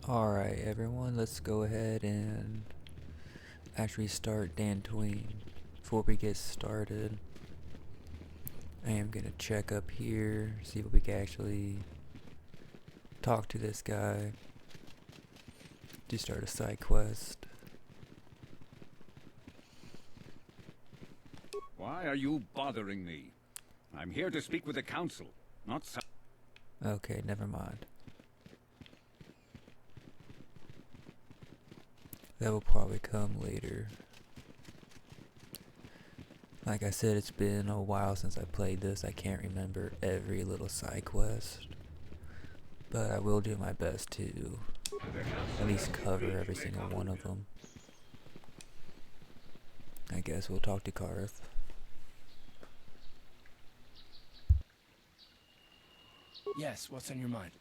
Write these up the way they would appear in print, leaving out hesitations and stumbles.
Alright everyone, let's go ahead and actually start Dantooine. Before we get started, I am gonna check up here, see if we can actually talk to this guy to start a side quest. Why are you bothering me? I'm here to speak with the council, not some... Okay, never mind. That will probably come later. Like I said, it's been a while since I played this. I can't remember every little side quest, but I will do my best to at least cover every single one of them. I guess we'll talk to Karth. Yes, what's on your mind?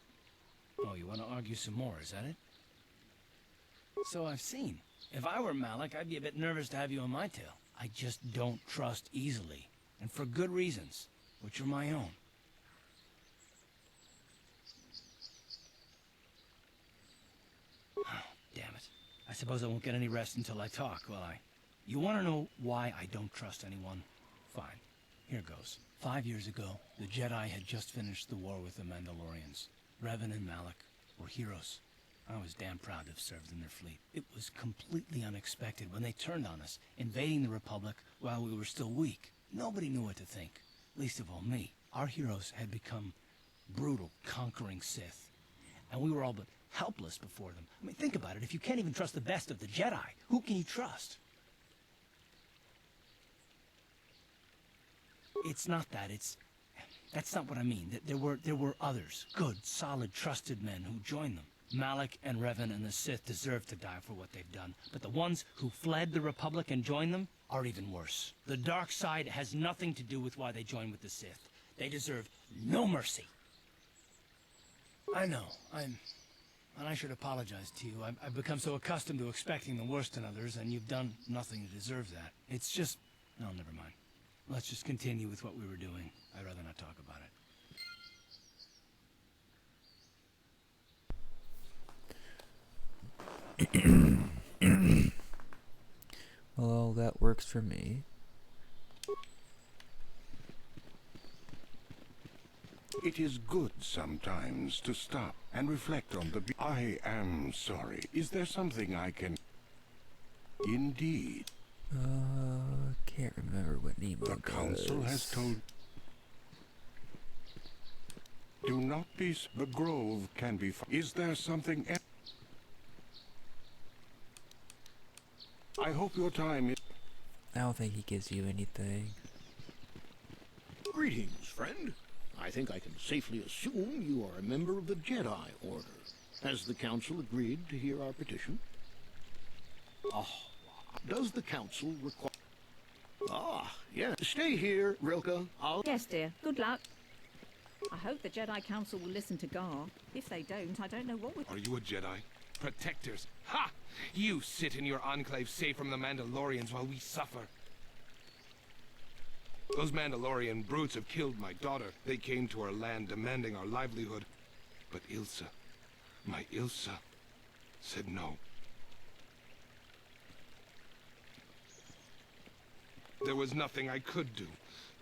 Oh, you want to argue some more, is that it? So I've seen. If I were Malik, I'd be a bit nervous to have you on my tail. I just don't trust easily, and for good reasons, which are my own. Oh, damn it. I suppose I won't get any rest until I talk, will I? You want to know why I don't trust anyone? Fine. Here goes. 5 years ago, the Jedi had just finished the war with the Mandalorians. Revan and Malik were heroes. I was damn proud to have served in their fleet. It was completely unexpected when they turned on us, invading the Republic while we were still weak. Nobody knew what to think, least of all me. Our heroes had become brutal, conquering Sith, and we were all but helpless before them. I mean, think about it. If you can't even trust the best of the Jedi, who can you trust? It's not that. That's not what I mean. There were others, good, solid, trusted men who joined them. Malik and Revan and the Sith deserve to die for what they've done, but the ones who fled the Republic and joined them are even worse. The dark side has nothing to do with why they joined with the Sith. They deserve no mercy. I know, and I should apologize to you. I've become so accustomed to expecting the worst in others, and you've done nothing to deserve that. It's just... no, never mind. Let's just continue with what we were doing. I'd rather not talk about it. Well, that works for me. It is good sometimes to stop and reflect on the... I am sorry. Is there something I can... Indeed. Can't remember what Nemo The council does. has told... Do not be... The grove can be... Is there something else? I hope your time is... I don't think he gives you anything. Greetings, friend. I think I can safely assume you are a member of the Jedi Order. Has the Council agreed to hear our petition? Oh, does the Council require... Ah, yes. Stay here, Rilke. Yes, dear. Good luck. I hope the Jedi Council will listen to Gar. If they don't, I don't know what we... Are you a Jedi? Protectors? Ha! You sit in your enclave safe from the Mandalorians while we suffer. Those Mandalorian brutes have killed my daughter. They came to our land demanding our livelihood. But Ilsa, my Ilsa, said no. There was nothing I could do.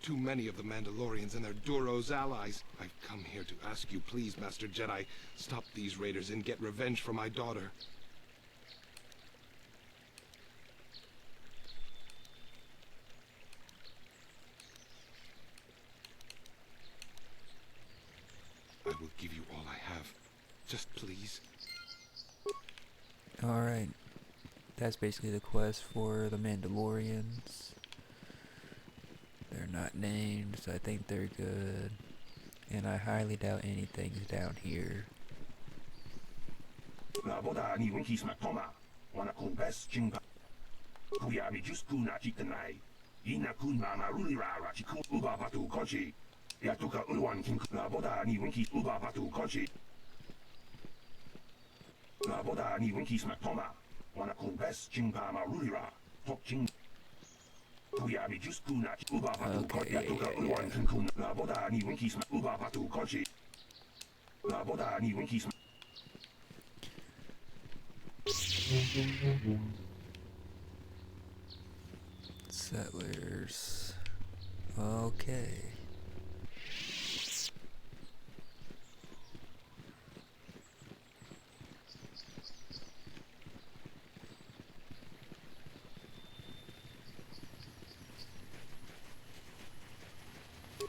Too many of the Mandalorians and their Duros allies. I've come here to ask you, please, Master Jedi, stop these raiders and get revenge for my daughter. I will give you all I have. Just please. Alright. That's basically the quest for the Mandalorians. They're not named, so I think they're good. And I highly doubt anything's down here. Okay, Settlers. Okay.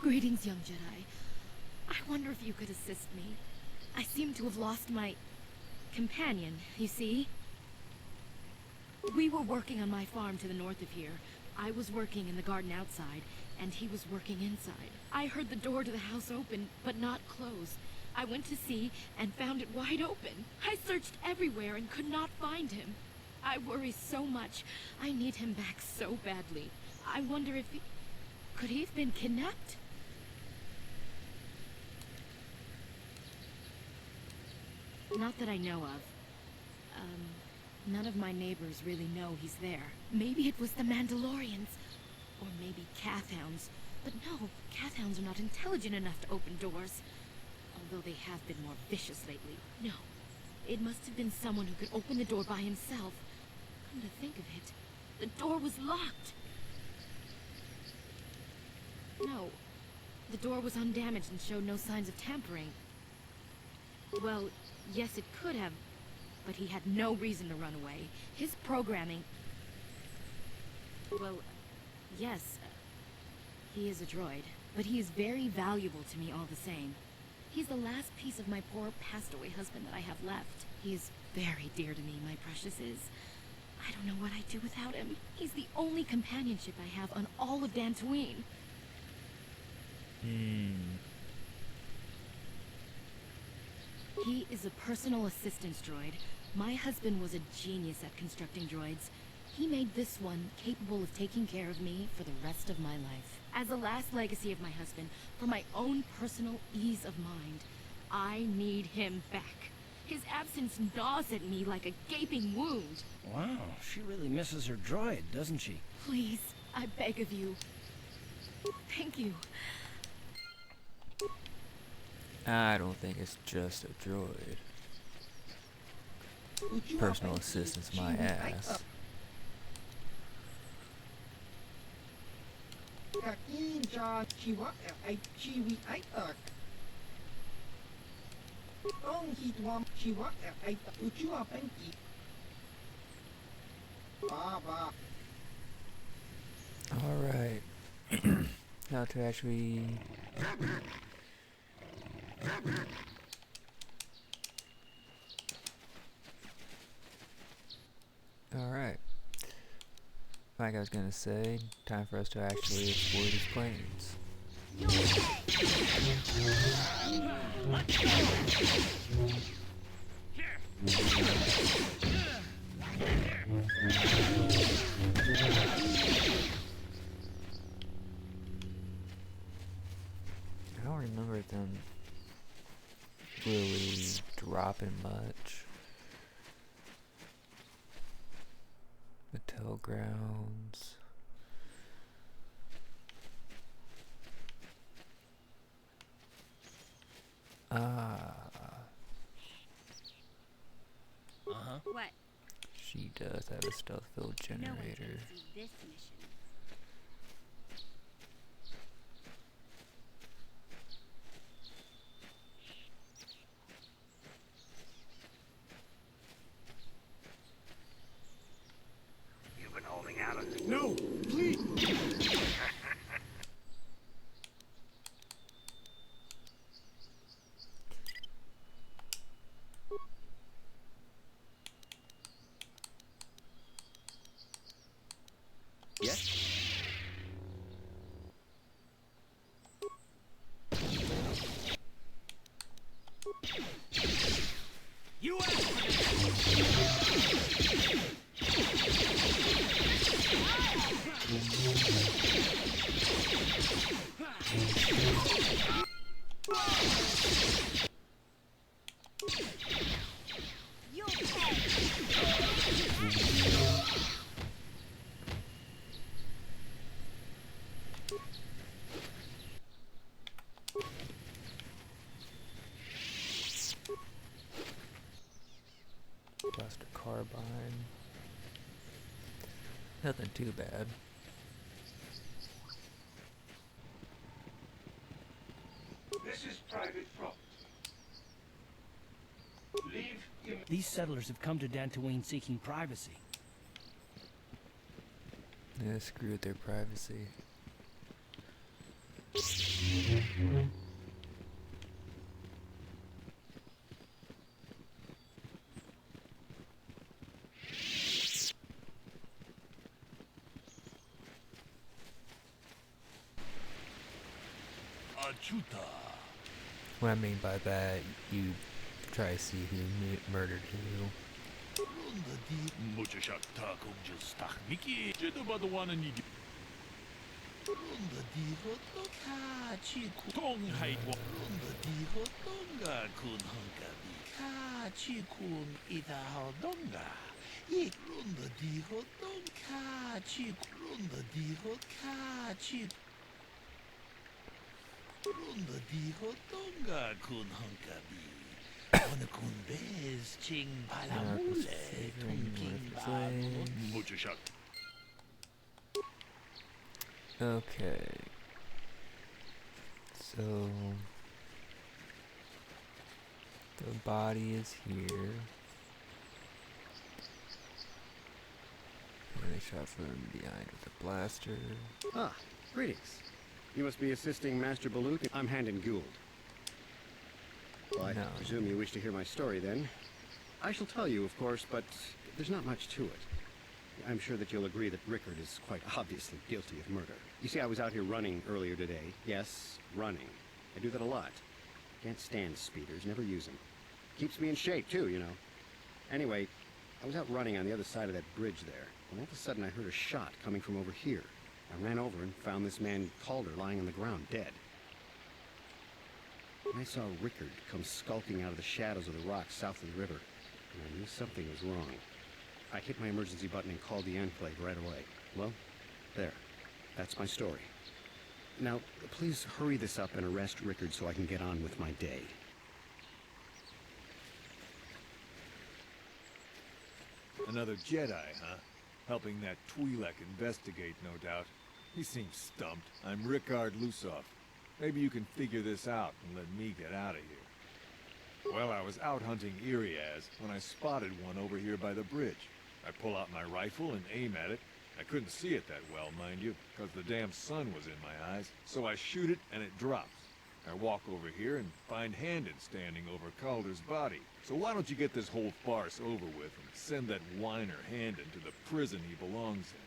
Greetings, young Jedi. I wonder if you could assist me. I seem to have lost my companion, you see? We were working on my farm to the north of here. I was working in the garden outside, and he was working inside. I heard the door to the house open, but not close. I went to see and found it wide open. I searched everywhere and could not find him. I worry so much. I need him back so badly. I wonder if he... Could he have been kidnapped? Not that I know of. None of my neighbors really know he's there. Maybe it was the Mandalorians. Or maybe Cathhounds. But no, Cathhounds are not intelligent enough to open doors. Although they have been more vicious lately. No. It must have been someone who could open the door by himself. Come to think of it, the door was locked. No. The door was undamaged and showed no signs of tampering. Well, yes, it could have, but he had no reason to run away. His programming... Well, yes, he is a droid, but he is very valuable to me all the same. He's the last piece of my poor passed-away husband that I have left. He is very dear to me, my precious is. I don't know what I'd do without him. He's the only companionship I have on all of Dantooine. He is a personal assistance droid. My husband was a genius at constructing droids. He made this one capable of taking care of me for the rest of my life. As the last legacy of my husband, for my own personal ease of mind, I need him back. His absence gnaws at me like a gaping wound. Wow, she really misses her droid, doesn't she? Please, I beg of you. Thank you. I don't think it's just a droid. Personal assistant's my ass. Alright. Now to actually... Alright. Like I was gonna say, time for us to actually explore these planes. I don't remember them really dropping much. Hotel grounds. What? She does have a stealth field generator. This mission. You've been holding out on this. No, please! Yes? Blaster carbine. Nothing too bad. This is private property. Leave him. These settlers have come to Dantooine seeking privacy. Yeah, screw their privacy. What I mean by that, you try to see who murdered who. Okay. So the body is here. And they shot from behind with a blaster. Ah, greetings. You must be assisting Master Balut. I'm Handon Gould. Well, I presume you wish to hear my story, then. I shall tell you, of course, but there's not much to it. I'm sure that you'll agree that Rickard is quite obviously guilty of murder. You see, I was out here running earlier today. Yes, running. I do that a lot. Can't stand speeders, never use them. Keeps me in shape, too, you know. Anyway, I was out running on the other side of that bridge there, when all of a sudden I heard a shot coming from over here. I ran over and found this man Calder lying on the ground, dead. And I saw Rickard come skulking out of the shadows of the rocks south of the river, and I knew something was wrong. I hit my emergency button and called the Enclave right away. Well, there. That's my story. Now, please hurry this up and arrest Rickard so I can get on with my day. Another Jedi, huh? Helping that Twi'lek investigate, no doubt. He seems stumped. I'm Rickard Lusov. Maybe you can figure this out and let me get out of here. Well, I was out hunting Iriaz when I spotted one over here by the bridge. I pull out my rifle and aim at it. I couldn't see it that well, mind you, because the damn sun was in my eyes. So I shoot it and it drops. I walk over here and find Handon standing over Calder's body. So why don't you get this whole farce over with and send that whiner Handon to the prison he belongs in?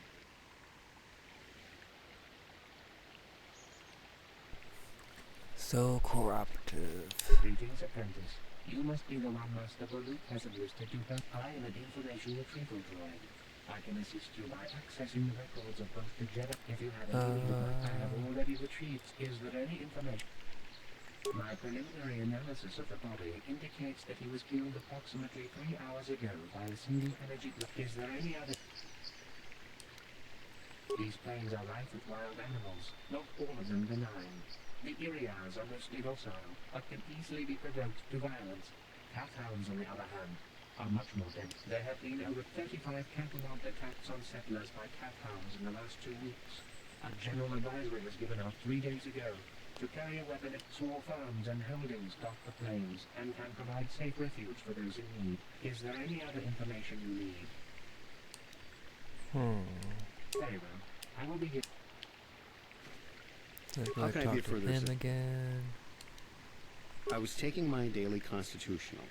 So cooperative. Greetings, apprentice. You must be the one Master Balut has used to do that. I am an information retrieval droid. I can assist you by accessing the records of both the Jedi. If you have any I have already retrieved. Is there any information? My preliminary analysis of the body indicates that he was killed approximately 3 hours ago by a single energy block. Is there any other? These planes are rife with wild animals, not all of them benign. The Iriars are mostly docile, but can easily be provoked to violence. Cathounds, on the other hand, are much more deadly. There have been over 35 catalogued attacks on settlers by cathounds in the last 2 weeks. A general advisory was given out 3 days ago to carry a weapon at small farms and holdings dot the plains and can provide safe refuge for those in need. Is there any other information you need? Very well. I will be here. How can I be of further assistance? Again. I was taking my daily constitutional.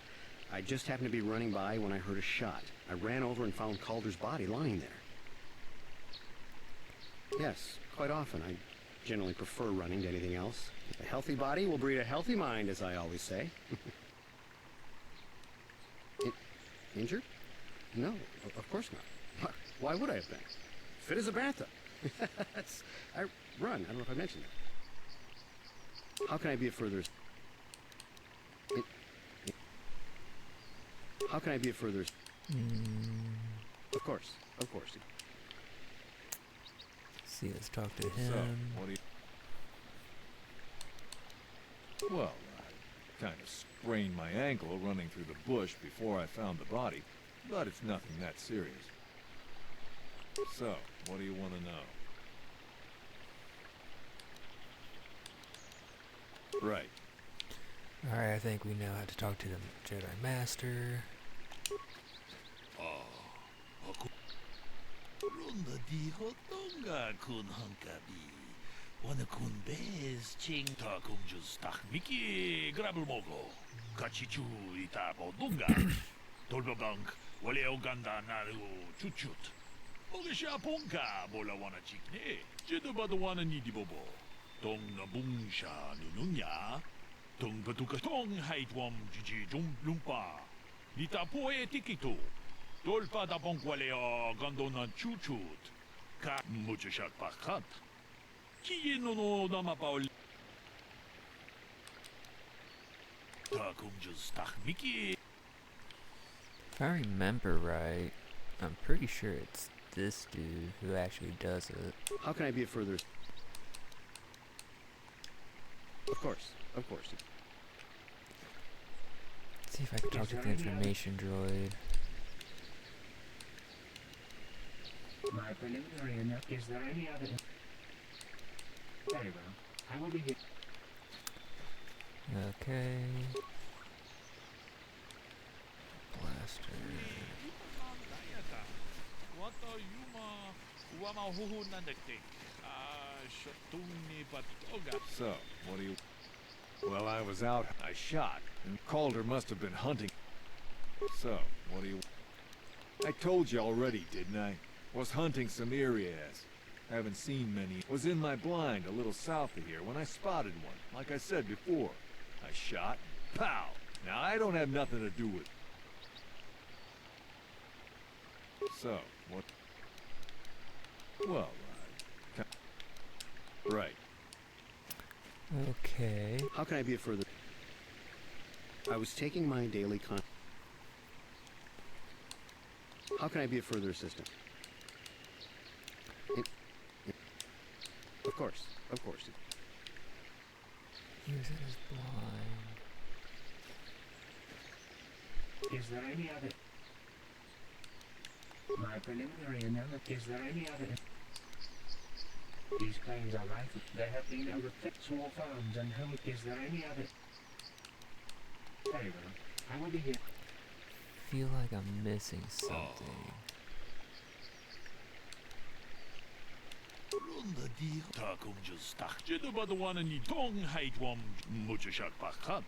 I just happened to be running by when I heard a shot. I ran over and found Calder's body lying there. Yes, quite often. I generally prefer running to anything else. A healthy body will breed a healthy mind, as I always say. Injured? No, of course not. Why would I have been? Fit as a bathtub. I run. I don't know if I mentioned that. How can I be of further... How can I be of further... Of course. See, let's talk to him. So, what do you... Well, I kind of sprained my ankle running through the bush before I found the body. but it's nothing that serious. So, what do you want to know? Right. Alright, I think we know how to talk to the Jedi Master. Runda di hotonga kun hankabi. Wana kun bez ching ta kung just tak miki grabel mogo. Kachichu ita bodunga. Tolbabank wale oganda naru chuchut. Ogesha ponka bola wana chikne. Jeda badawana nidi bobo. Tong na bungsha nununya. Tong batuka tong haitwam jiji jum lumpa. Nita poe tikito. Tolpa da bonkwale o gandona chuchut. Ka muchashak pakat. Kiye no dama paul. Takum just miki. If I remember right, I'm pretty sure it's this dude who actually does it. How can I be of further... Of course, of course. Let's see if I can talk to the information droid. My preliminary enough. Is there any other... Very well. I will be here. Okay. Blaster. So, what do you... Well, I was out. I shot, and Calder must have been hunting. So, what do you... I told you already, didn't I? Was hunting some Irias. Haven't seen many. Was in my blind a little south of here when I spotted one. Like I said before. I shot. Pow! Now, I don't have nothing to do with it. So, what... Well, right. Okay. How can I be of further... I was taking my daily How can I be of further assistance? Of course, of course. He was in his blind. Is there any other... My preliminary analysis. Is there any other... These claims are right. There have been over small farms and home. Is there any other... Very well. I will be here. Feel like I'm missing something. Runda di takum just tak. Jeda badawana ni tong haitwam muchashak pakat.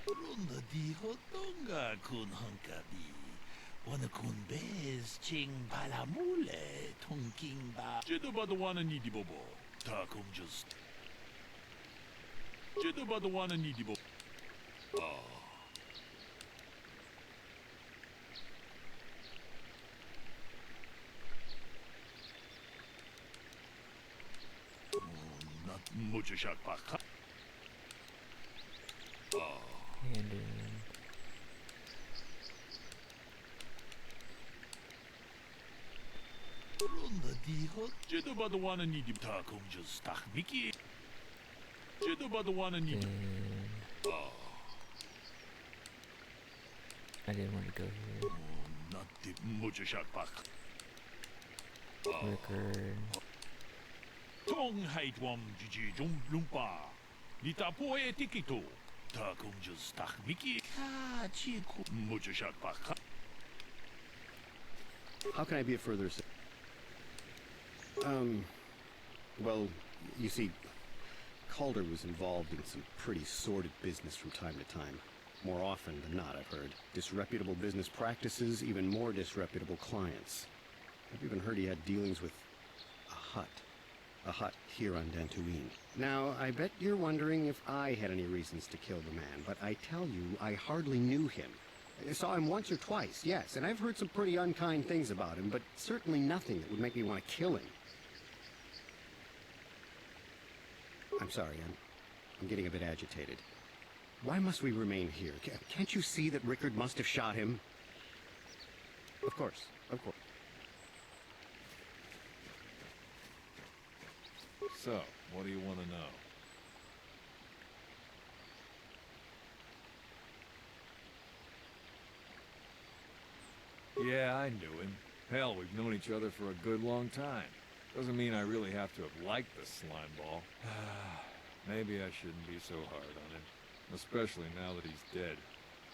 Runda di hotonga kun hankabi. Wana kun bez ching palamule tongking ba. Jeda badawana ni di bobo. Takum just. Jeda badawana ni di bobo. Muchashak pakat. Hand in. Runda di hot. Jeda badawana ni di takum just tak miki. Jeda badawana ni di. I didn't want to go here. Not the muchashak pakat. Quicker. Tong haitwam jiji jum lumpa. Nita poe tikito. Takum just tak miki. Ka chiku. Muchashak pakat. How can I be of further assistance? Well, you see, Calder was involved in some pretty sordid business from time to time. More often than not, I've heard. Disreputable business practices, even more disreputable clients. I've even heard he had dealings with a hut. A hut here on Dantooine. Now, I bet you're wondering if I had any reasons to kill the man, but I tell you, I hardly knew him. I saw him once or twice, yes, and I've heard some pretty unkind things about him, but certainly nothing that would make me want to kill him. I'm sorry, I'm getting a bit agitated. Why must we remain here? Can't you see that Rickard must have shot him? Of course, of course. So, what do you want to know? I knew him. Hell, we've known each other for a good long time. Doesn't mean I really have to have liked the slimeball. Maybe I shouldn't be so hard on him, especially now that he's dead.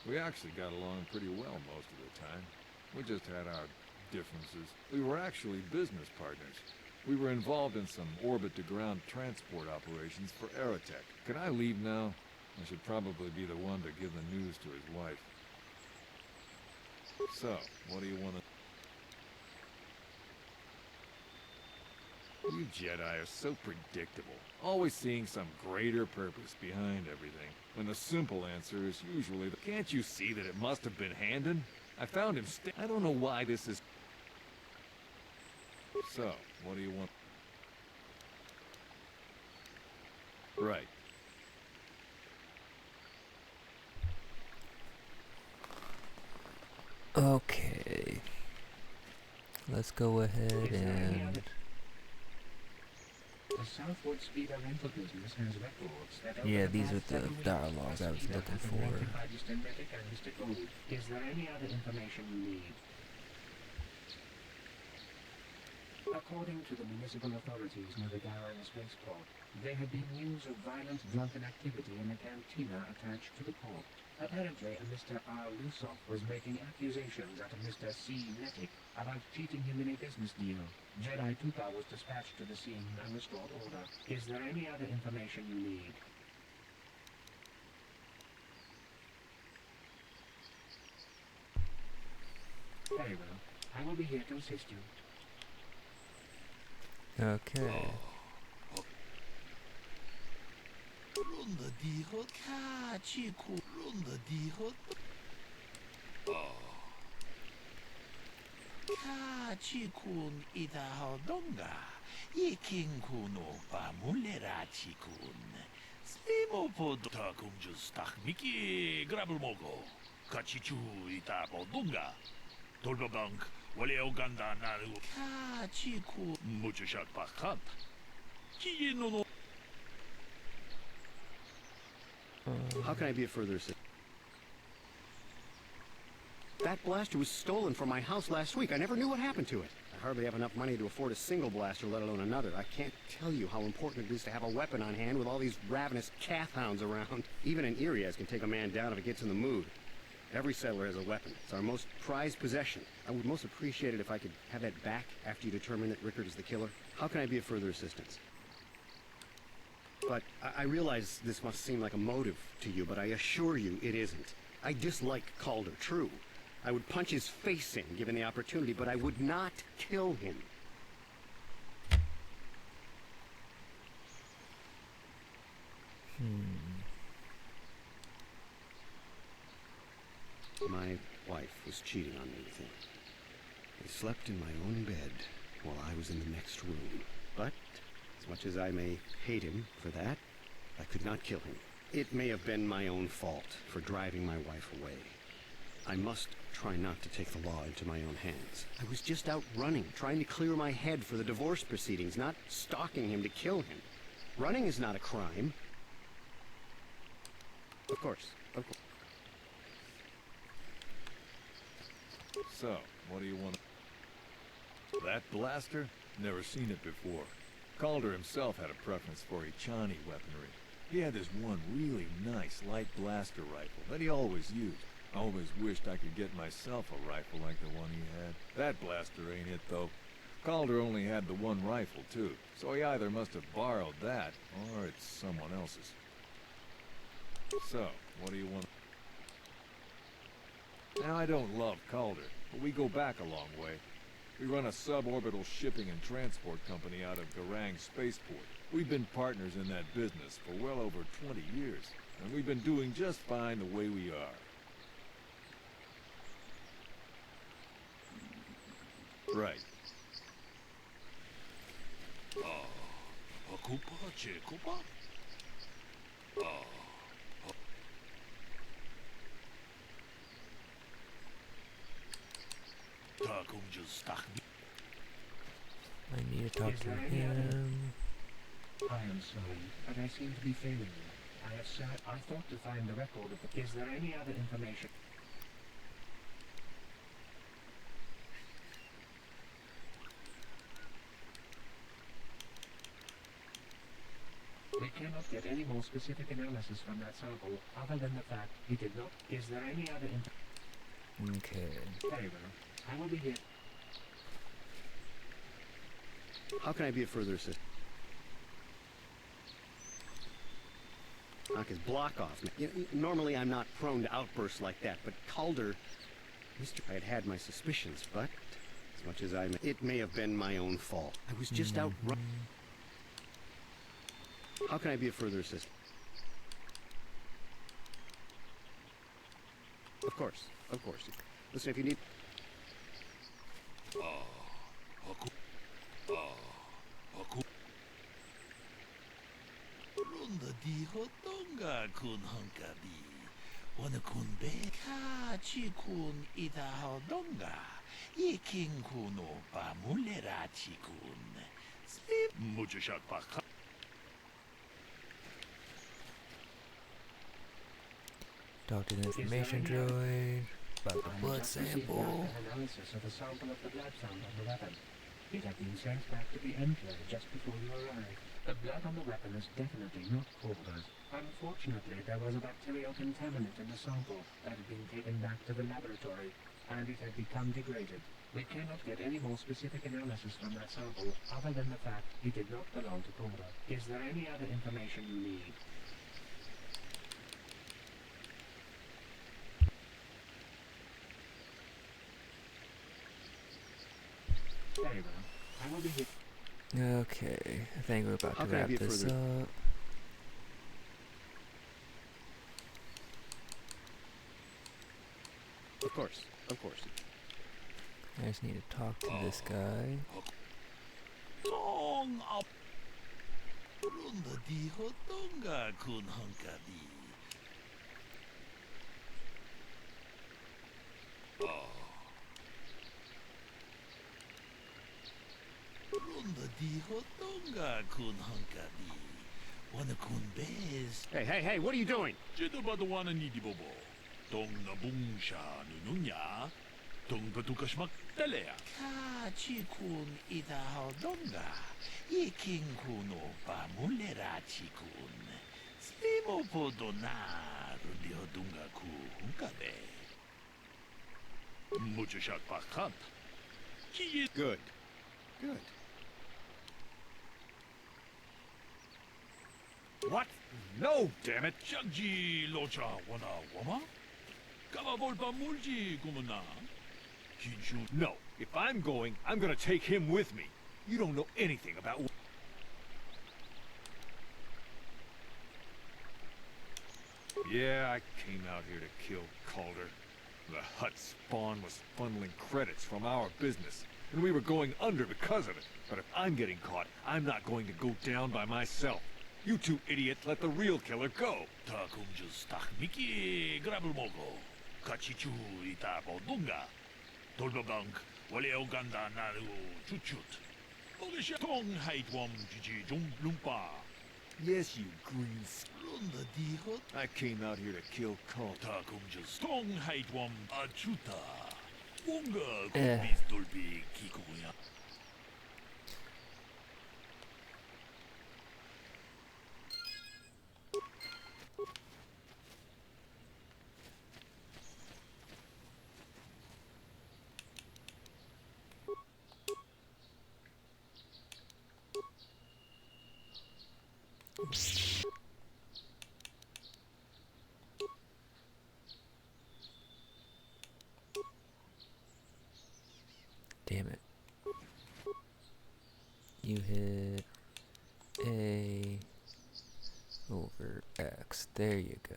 We actually got along pretty well most of the time. We just had our differences. We were actually business partners. We were involved in some orbit-to-ground transport operations for Aerotech. Can I leave now? I should probably be the one to give the news to his wife. So, what do you want to... You Jedi are so predictable, always seeing some greater purpose behind everything, when the simple answer is usually, can't you see that it must have been Handon? I found him I don't know why this is... So, what do you want? Right. Okay. Let's go ahead and... The Southwood Speeder rental business has records that Yeah, these are the dialogues I was looking for. by Mr. Medic and Mr. Gould. Is there any other information you need? According to the municipal authorities near the Garan spaceport, there had been news of violent drunken activity in a cantina attached to the port. Apparently, Mr. R. Lusoff was making accusations at Mr. C. Netic about cheating him in a business deal. Jedi Tupa was dispatched to the scene and restored order. Is there any other information you need? Very well. I will be here to assist you. Okay. Runda dijo kachiku. Runda dijo. Kachikun idahodonga. Yikinkuno pamulerachikun. Slimo podota kumjustach miki grabelmogo. Kachichu itabodunga. Tolbabank. Wale Uganda naru. Kachiku. Muchushat pakat. Kiyino. How can I be of further assistance? That blaster was stolen from my house last week. I never knew what happened to it. I hardly have enough money to afford a single blaster, let alone another. I can't tell you how important it is to have a weapon on hand with all these ravenous cath hounds around. Even an Irias can take a man down if it gets in the mood. Every settler has a weapon. It's our most prized possession. I would most appreciate it if I could have that back after you determine that Rickard is the killer. How can I be of further assistance? But I realize this must seem like a motive to you, but I assure you it isn't. I dislike Calder, true. I would punch his face in, given the opportunity, but I would not kill him. My wife was cheating on me with him. He slept in my own bed while I was in the next room. But, as much as I may hate him for that, I could not kill him. It may have been my own fault for driving my wife away. I must try not to take the law into my own hands. I was just out running, trying to clear my head for the divorce proceedings, not stalking him to kill him. Running is not a crime. Of course, of course. So, what do you want? That blaster? Never seen it before. Calder himself had a preference for Ichani weaponry. He had this one really nice light blaster rifle that he always used. I always wished I could get myself a rifle like the one he had. That blaster ain't it, though. Calder only had the one rifle, too, so he either must have borrowed that, or it's someone else's. So, what do you want? Now, I don't love Calder, but we go back a long way. We run a suborbital shipping and transport company out of Garang Spaceport. We've been partners in that business for well over 20 years, and we've been doing just fine the way we are. Right. Okupa, Chekupa? I need to talk to him. I am sorry, but I seem to be failing you. I thought to find the record of the... Is there any other information? cannot get any more specific analysis from that sample other than the fact he did not. Is there any other Okay. Very well. I will be here. How can I be of further assistance? Knock his block off. Normally I'm not prone to outbursts like that, but Calder... I had had my suspicions, but as much as it may have been my own fault. I was just out... How can I be of further assistance? Of course, of course. Listen, if you need... Runda di hotonga kun honkabi. Wana kun be ka chi kun ida hodonga. Iking kuno pa mulera chi kun. Slip mucho shot pa. Talk to the information droid about the blood sample. Analysis of a sample of the blood found on the weapon. It had been sent back to the Emperor just before you arrived. The blood on the weapon is definitely not KOTOR's. Unfortunately, there was a bacterial contaminant in the sample that had been taken back to the laboratory, and it had become degraded. We cannot get any more specific analysis from that sample other than the fact it did not belong to KOTOR. Is there any other information you need? Very well. I will be here. Okay, I think we're about to wrap this up. Of course, of course. I just need to talk to this guy. Song up. Runda di hotonga kun honkabi. Runda di hotonga kun honkabi. Wana kun bez. Hey, what are you doing? Jidabadawana ni di bobo. Tong na bungsha nununya. Tong patukashmak talea. Ka chi kun ida hodonga. Iking kuno pa mulera chi kun. Slimo podona rundi hodunga ku hunkabe. Mucho shot pa kant. Good. Good. What? No, damn it! Shagji locha wana wama? Kama volpa mulji kumana? Kinshu. No. If I'm going, I'm gonna take him with me. You don't know anything about... Yeah, I came out here to kill Calder. The Hutt spawn was funneling credits from our business, and we were going under because of it. But if I'm getting caught, I'm not going to go down by myself. You two idiots let the real killer go. Takumjus takmiki grabulmogo. Kachichu itabo dunga. Dolbabank wale oganda naru chuchut. Ogisha tong haitwam jiji lumpa. Yes, you green... Runda dihot. I came out here to kill Calder. Takumjus tong haitwam achuta. Wonga kubis dolbi kikuya. Damn it. You hit A over X. There you go.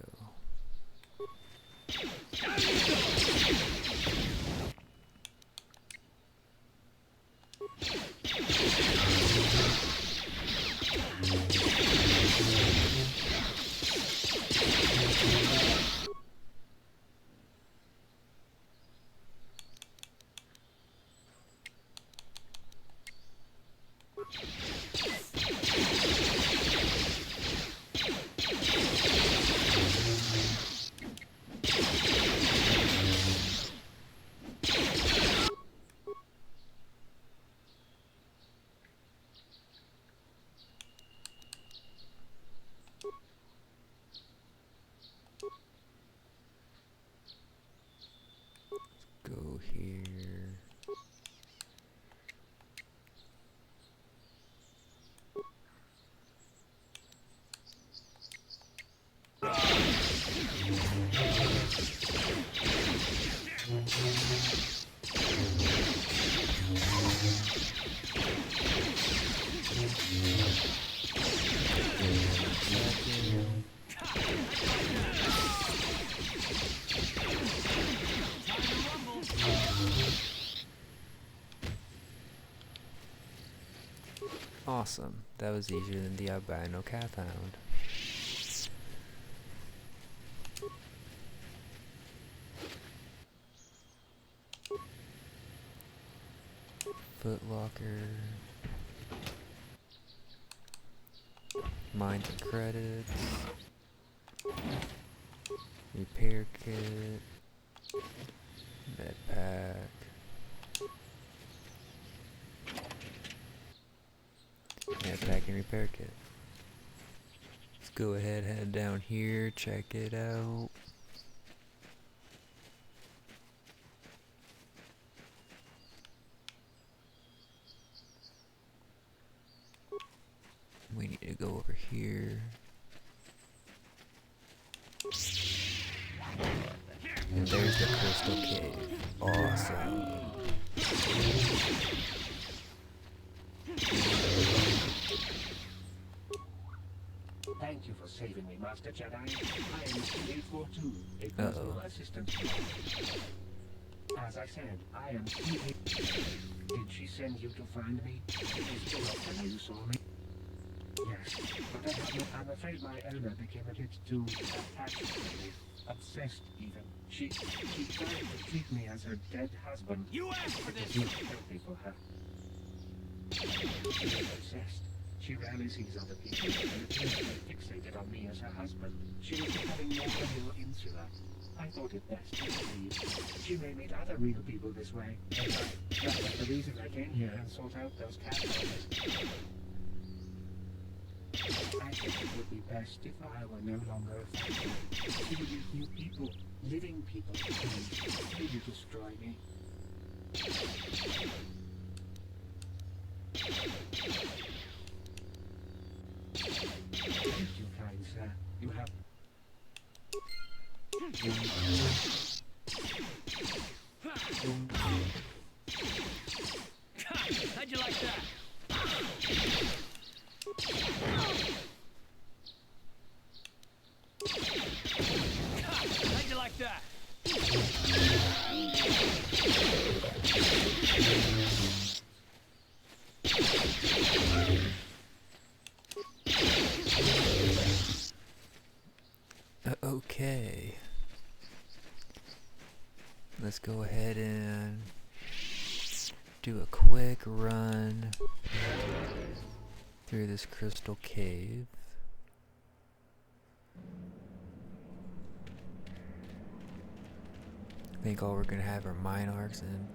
Awesome. That was easier than the albino cat hound. Foot locker. Mines and credits. Repair kit. Med pack. Med pack and repair kit. Let's go ahead, head down here, check it out. We need to go over here. And there's the crystal cave. Awesome. Thank you for saving me, Master Jedi. I am C-842, a personal assistant. As I said, I am C-8. Did she send you to find me? It is still up when you saw me. Yes, but I'm afraid my owner became a bit too attached to me. Obsessed, even. She tried to treat me as her dead husband. You asked for this! It was not healthy for her. She is obsessed. She rarely sees other people and appears to be fixated on me as her husband. She was becoming more and more insular. I thought it best to leave. She may meet other real people this way. That was the reason I came here and sought out those cat houses. I think it would be best if I were no longer a factor. She would meet new people, living people, and maybe destroy me. Thank you, kind sir. You have... How'd you like that? How'd you like that? Okay. Let's go ahead and do a quick run through this crystal cave. I think all we're gonna have are mine arcs and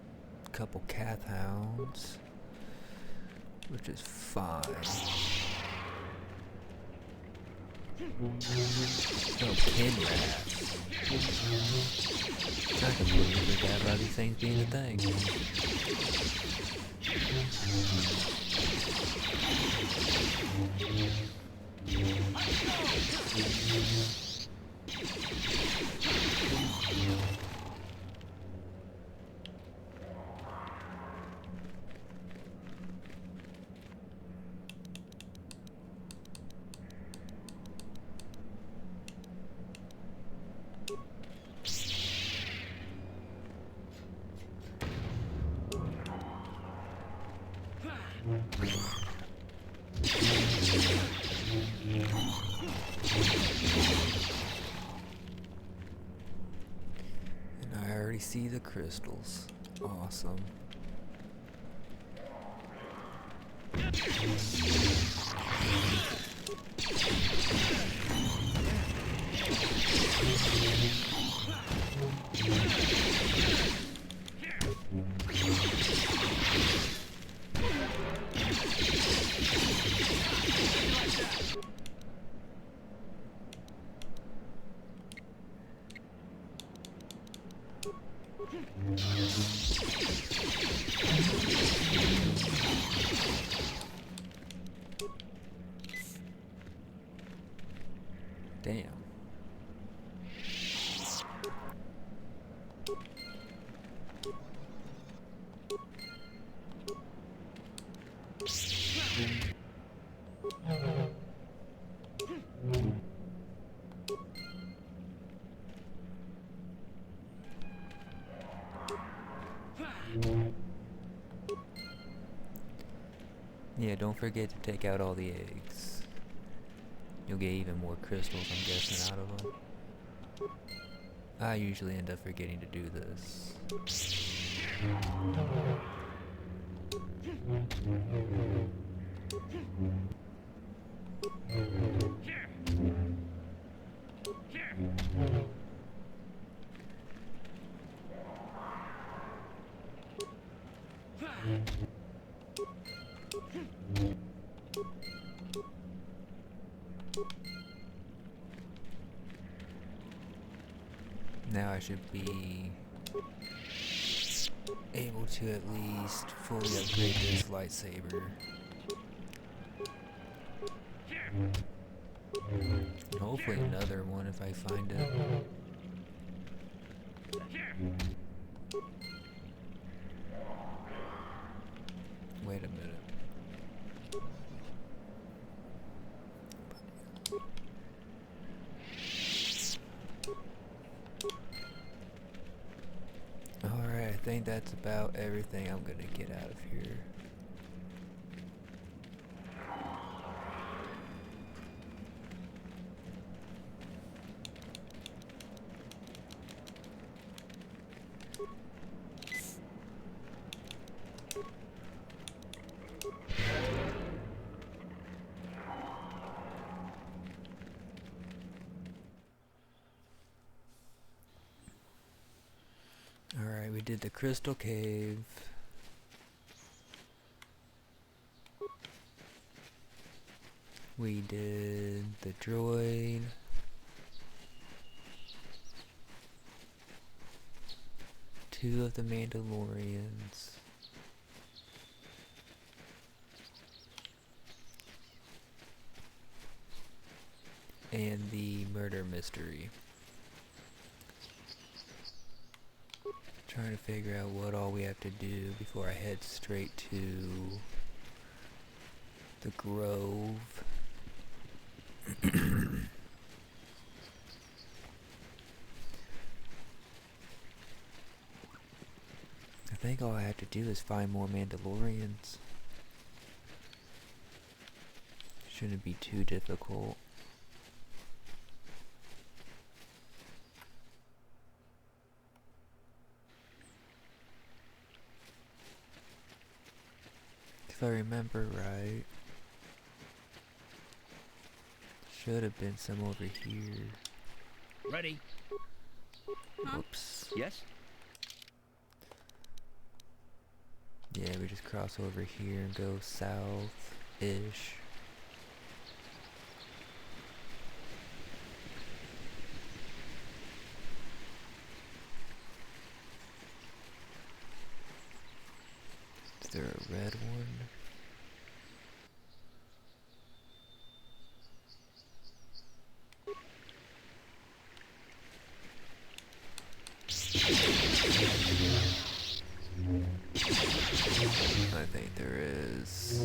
a couple cath hounds, which is fine. No pin rats. I completely forgot about these things being a thing. And I already see the crystals. Awesome. Damn. Yeah, don't forget to take out all the eggs. You'll get even more crystals, I'm guessing, out of them. I usually end up forgetting to do this. Now I should be able to at least fully upgrade this lightsaber. And hopefully another one if I find it. Wait a minute. Alright, I think that's about everything I'm gonna get out of here. Alright, we did the crystal cave. We did the droid. Two of the Mandalorians. And the murder mystery. Trying to figure out what all we have to do before I head straight to the Grove. I think all I have to do is find more Mandalorians. Shouldn't be too difficult. If I remember right, should have been some over here. Ready? Whoops. Yes? Yeah, we just cross over here and go south-ish. Is there a red one? I think there is.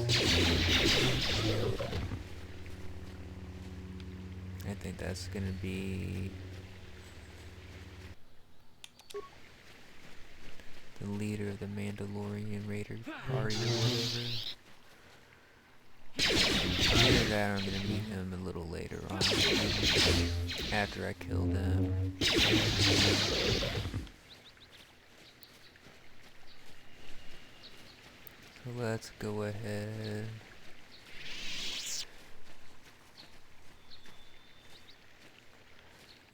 I think that's gonna be the leader of the Mandalorian Raider party or whatever. Either that or I'm gonna meet him a little later on, after I kill them. So let's go ahead.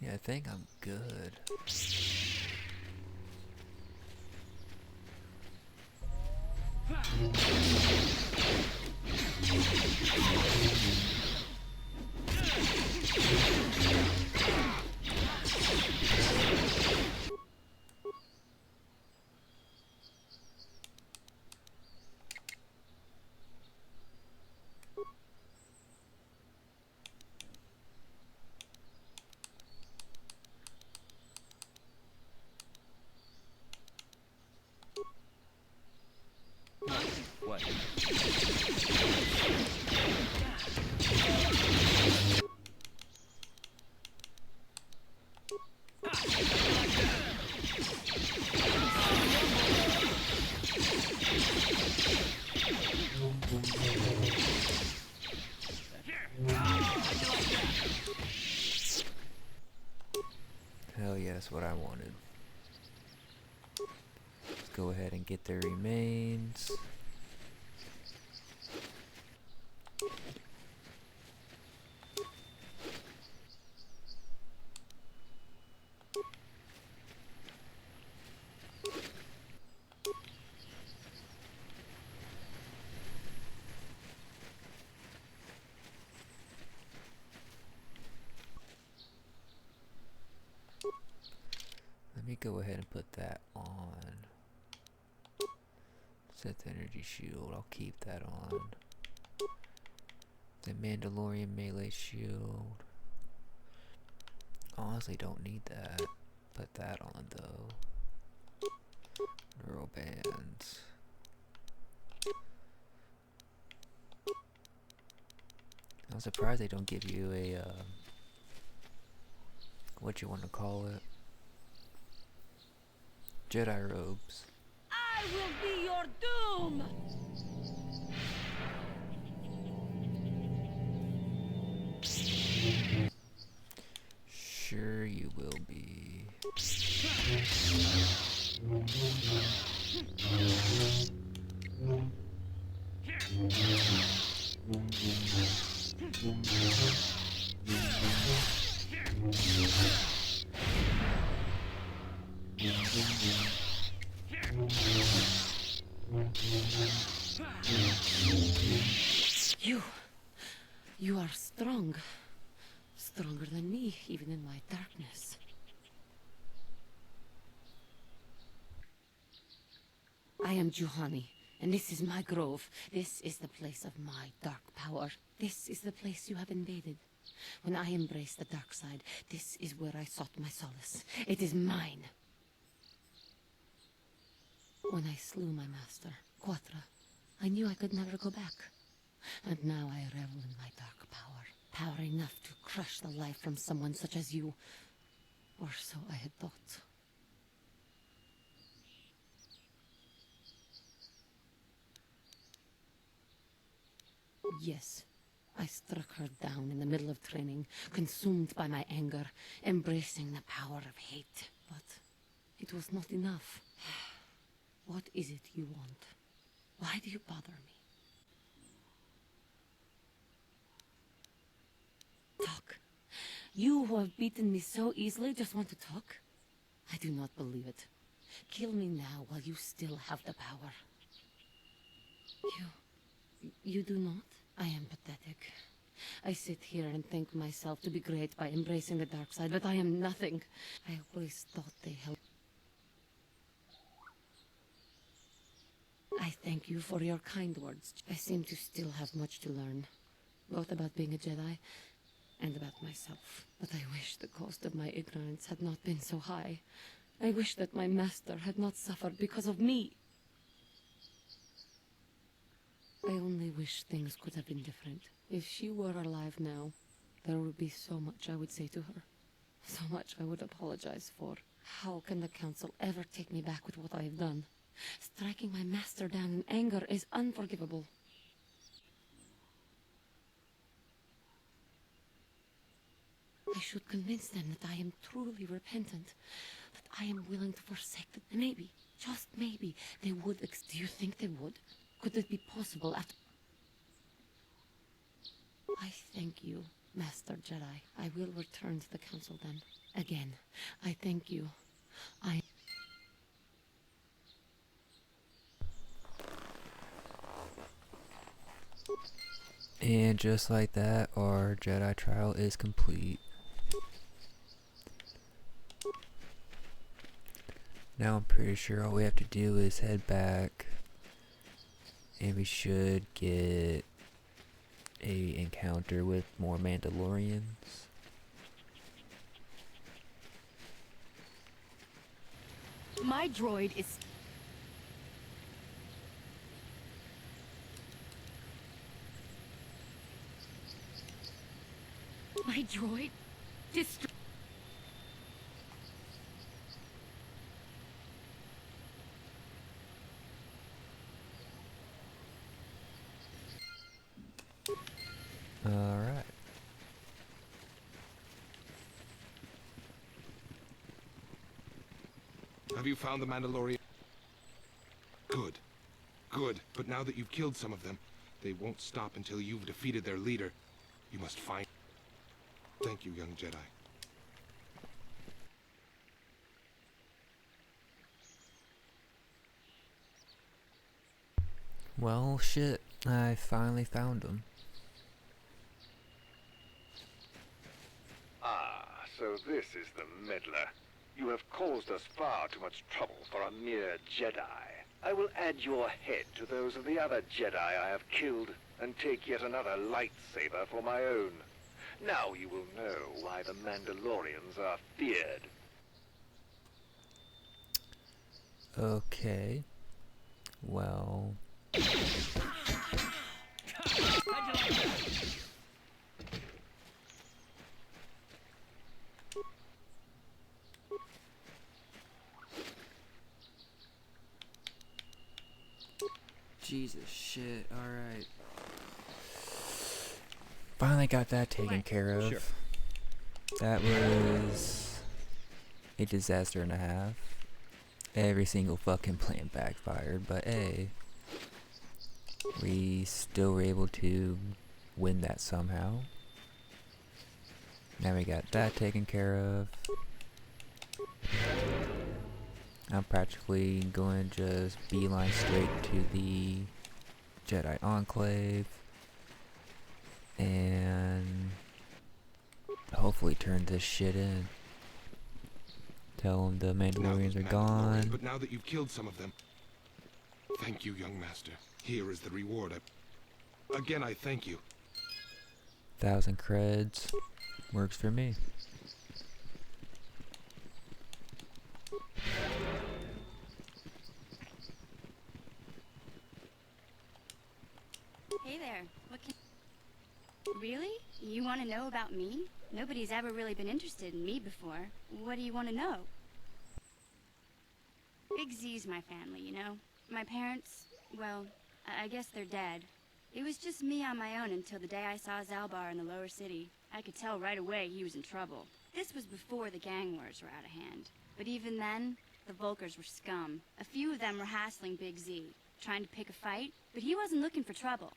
Yeah, I think I'm good. Hell yeah, that's what I wanted. Let's go ahead and get their remains. Let me go ahead and put that on. Set the energy shield, I'll keep that on. The Mandalorian melee shield. Honestly don't need that. Put that on though. Neural bands. I'm surprised they don't give you a what you want to call it? Jedi robes. I will be your doom! Sure you will be. You are strong. Stronger than me, even in my darkness. I am Juhani, and this is my grove. This is the place of my dark power. This is the place you have invaded. When I embraced the dark side, this is where I sought my solace. It is mine. When I slew my master, Quatra, I knew I could never go back. And now I revel in my dark power. Power enough to crush the life from someone such as you. Or so I had thought. Yes, I struck her down in the middle of training, consumed by my anger, embracing the power of hate. But it was not enough. What is it you want? Why do you bother me? Talk. You who have beaten me so easily just want to talk? I do not believe it. Kill me now while you still have the power. You do not? I am pathetic. I sit here and think myself to be great by embracing the dark side, but I am nothing. I always thought they helped. I thank you for your kind words. I seem to still have much to learn, both about being a Jedi and about myself. But I wish the cost of my ignorance had not been so high. I wish that my master had not suffered because of me. I only wish things could have been different. If she were alive now, there would be so much I would say to her. So much I would apologize for. How can the Council ever take me back with what I have done? Striking my master down in anger is unforgivable. I should convince them that I am truly repentant, that I am willing to forsake them. Maybe, just maybe, they would. Do you think they would? Could it be possible after... I thank you, Master Jedi. I will return to the Council then. Again, I thank you. And just like that, our Jedi trial is complete. Now I'm pretty sure all we have to do is head back, and we should get a encounter with more Mandalorians. My droid is... My droid... Alright. Have you found the Mandalorian? Good. Good. But now that you've killed some of them, they won't stop until you've defeated their leader. You must find... Thank you, young Jedi. Well, shit. I finally found him. Ah, so this is the meddler. You have caused us far too much trouble for a mere Jedi. I will add your head to those of the other Jedi I have killed, and take yet another lightsaber for my own. Now you will know why the Mandalorians are feared. Okay. Well... Jesus shit, alright. Finally got that taken care of. Sure. That was a disaster and a half. Every single fucking plan backfired, but hey, we still were able to win that somehow. Now we got that taken care of. I'm practically going to just beeline straight to the Jedi Enclave and hopefully turn this shit in. Tell them the Mandalorians are gone. But now that you've killed some of them... Thank you, young master. Here is the reward. Again, I thank you. 1,000 creds. Works for me. Hey there. What can... Really? You want to know about me? Nobody's ever really been interested in me before. What do you want to know? Big Z's my family, you know? My parents, well, I guess they're dead. It was just me on my own until the day I saw Zalbar in the lower city. I could tell right away he was in trouble. This was before the gang wars were out of hand. But even then, the Vulkars were scum. A few of them were hassling Big Z, trying to pick a fight, but he wasn't looking for trouble.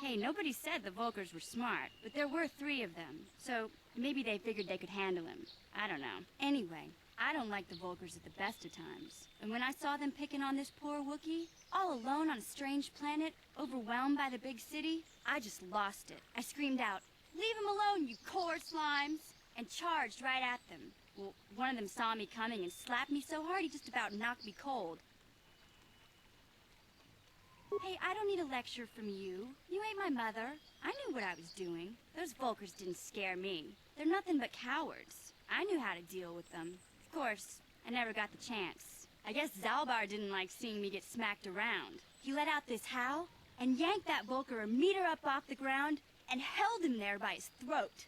Hey, nobody said the Vulkars were smart, but there were 3 of them, so maybe they figured they could handle him. I don't know. Anyway, I don't like the Vulkars at the best of times. And when I saw them picking on this poor Wookiee, all alone on a strange planet, overwhelmed by the big city, I just lost it. I screamed out, "Leave him alone, you core slimes!" and charged right at them. Well, one of them saw me coming and slapped me so hard he just about knocked me cold. Hey, I don't need a lecture from you. You ain't my mother. I knew what I was doing. Those Vulkars didn't scare me. They're nothing but cowards. I knew how to deal with them. Of course, I never got the chance. I guess Zalbar didn't like seeing me get smacked around. He let out this howl and yanked that Vulkar a meter up off the ground and held him there by his throat.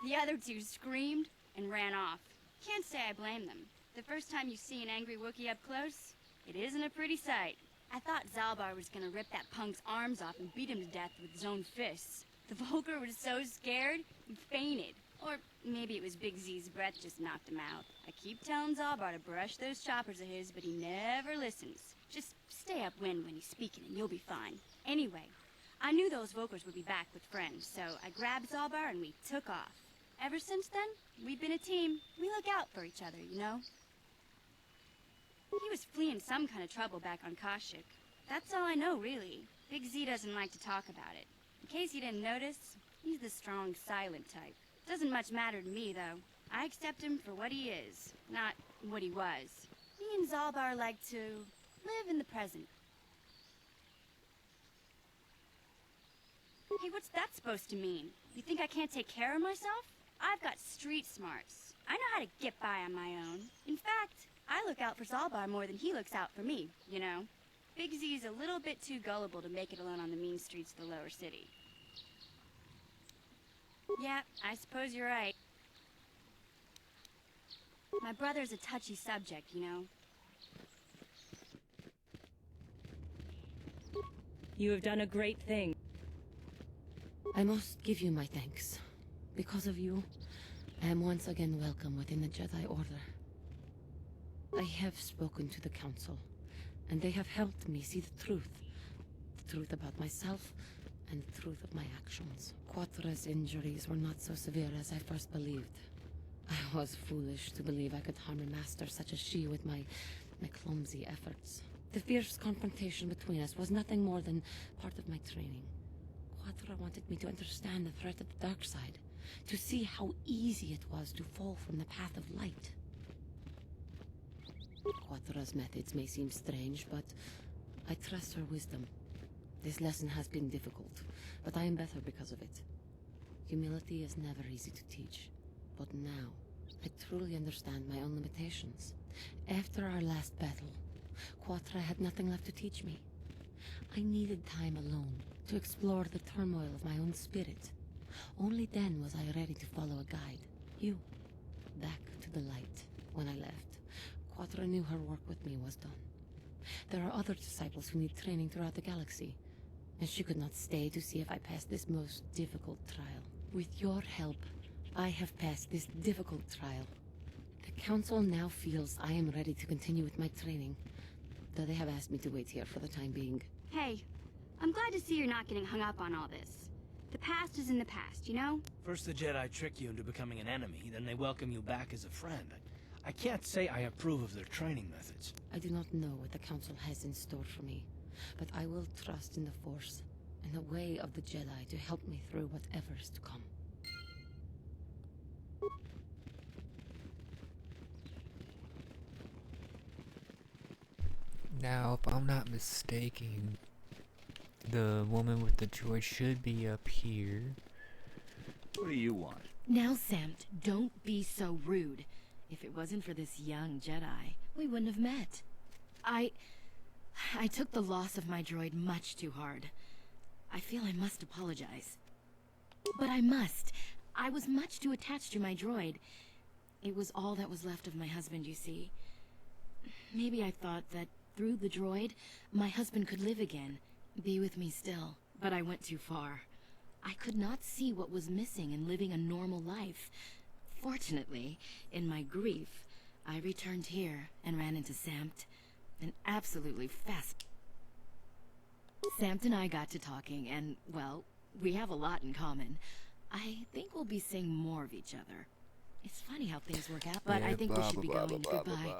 The other 2 screamed and ran off. Can't say I blame them. The first time you see an angry Wookiee up close, it isn't a pretty sight. I thought Zalbar was gonna rip that punk's arms off and beat him to death with his own fists. The Vulkar was so scared, he fainted. Or maybe it was Big Z's breath just knocked him out. I keep telling Zalbar to brush those choppers of his, but he never listens. Just stay upwind when he's speaking and you'll be fine. Anyway, I knew those Vulkars would be back with friends, so I grabbed Zalbar and we took off. Ever since then, we've been a team. We look out for each other, you know? He was fleeing some kind of trouble back on Kashyyyk. That's all I know, really. Big Z doesn't like to talk about it. In case you didn't notice, he's the strong, silent type. Doesn't much matter to me, though. I accept him for what he is, not what he was. Me and Zalbar like to live in the present. Hey, what's that supposed to mean? You think I can't take care of myself? I've got street smarts. I know how to get by on my own. In fact, I look out for Zalbar more than he looks out for me, you know? Big Z's a little bit too gullible to make it alone on the mean streets of the lower city. Yeah, I suppose you're right. My brother's a touchy subject, you know? You have done a great thing. I must give you my thanks. Because of you, I am once again welcome within the Jedi Order. I have spoken to the Council, and they have helped me see the truth. The truth about myself, and the truth of my actions. KOTOR's injuries were not so severe as I first believed. I was foolish to believe I could harm a master such as she with my clumsy efforts. The fierce confrontation between us was nothing more than part of my training. KOTOR wanted me to understand the threat of the dark side, to see how easy it was to fall from the path of light. KOTOR's methods may seem strange, but I trust her wisdom. This lesson has been difficult, but I am better because of it. Humility is never easy to teach, but now I truly understand my own limitations. After our last battle, KOTOR had nothing left to teach me. I needed time alone to explore the turmoil of my own spirit. Only then was I ready to follow a guide. You. Back to the light. When I left, KOTOR knew her work with me was done. There are other disciples who need training throughout the galaxy, and she could not stay to see if I passed this most difficult trial. With your help, I have passed this difficult trial. The Council now feels I am ready to continue with my training, though they have asked me to wait here for the time being. Hey, I'm glad to see you're not getting hung up on all this. The past is in the past, you know? First the Jedi trick you into becoming an enemy, then they welcome you back as a friend. I can't say I approve of their training methods. I do not know what the Council has in store for me, but I will trust in the Force and the way of the Jedi to help me through whatever is to come. Now, if I'm not mistaken, the woman with the droid should be up here. What do you want? Now, Samt, don't be so rude. If it wasn't for this young Jedi, we wouldn't have met. I took the loss of my droid much too hard. I feel I must apologize. But I must. I was much too attached to my droid. It was all that was left of my husband, you see. Maybe I thought that through the droid, my husband could live again, be with me still. But I went too far. I could not see what was missing in living a normal life. Fortunately, in my grief, I returned here and ran into Samt, an absolutely fast. Samt and I got to talking, and, well, we have a lot in common. I think we'll be seeing more of each other. It's funny how things work out, but I think we should be going. Goodbye.